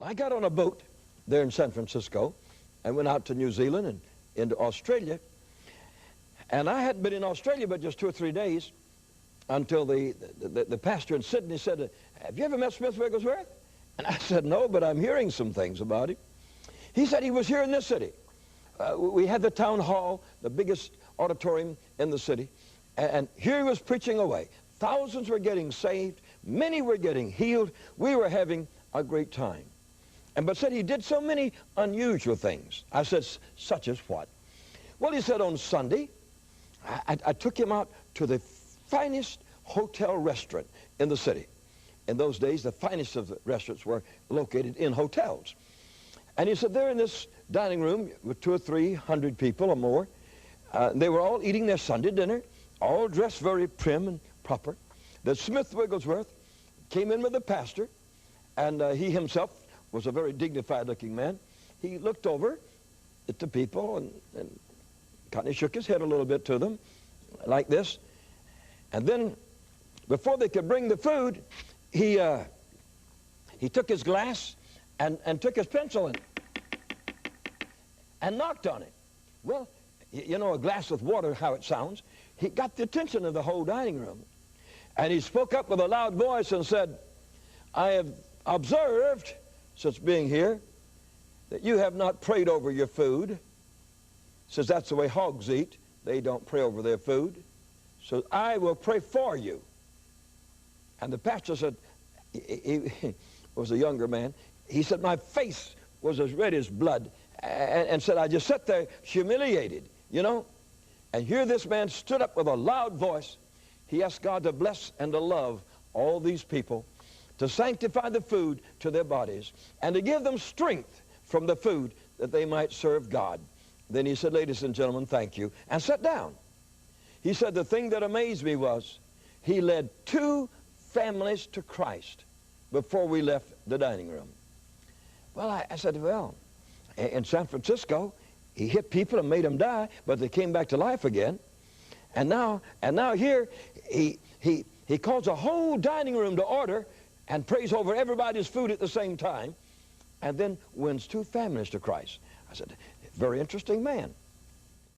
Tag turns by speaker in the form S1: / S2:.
S1: I got on a boat there in San Francisco and went out to New Zealand and into Australia. And I hadn't been in Australia but just 2 or 3 days until the pastor in Sydney said, "Have you ever met Smith Wigglesworth?" And I said, "No, but I'm hearing some things about him." He said he was here in this city. We had the town hall, the biggest auditorium in the city, and here he was preaching away. Thousands were getting saved. Many were getting healed. We were having a great time. But said he did so many unusual things. I said, "Such as what?" Well, he said on Sunday, I took him out to the finest hotel restaurant in the city. In those days, the finest of the restaurants were located in hotels. And he said, there in this dining room with 200 or 300 people or more, they were all eating their Sunday dinner, all dressed very prim and proper. That Smith Wigglesworth came in with the pastor, and he himself was a very dignified-looking man. He looked over at the people and kind of shook his head a little bit to them, like this. And then, before they could bring the food, he took his glass and took his pencil and knocked on it. Well, you know, a glass with water, how it sounds. He got the attention of the whole dining room. And he spoke up with a loud voice and said, "I have observed, since being here, that you have not prayed over your food." Says that's the way hogs eat. They don't pray over their food. So I will pray for you. And the pastor said, he was a younger man, he said, my face was as red as blood, and said, I just sat there humiliated, you know. And here this man stood up with a loud voice. He asked God to bless and to love all these people, to sanctify the food to their bodies, and to give them strength from the food that they might serve God. Then he said, ladies and gentlemen, thank you, and sat down. He said the thing that amazed me was he led 2 families to Christ before we left the dining room. Well, I said, well, in San Francisco, he hit people and made them die, but they came back to life again. And now here, he calls a whole dining room to order and prays over everybody's food at the same time, and then wins 2 families to Christ. I said, very interesting man.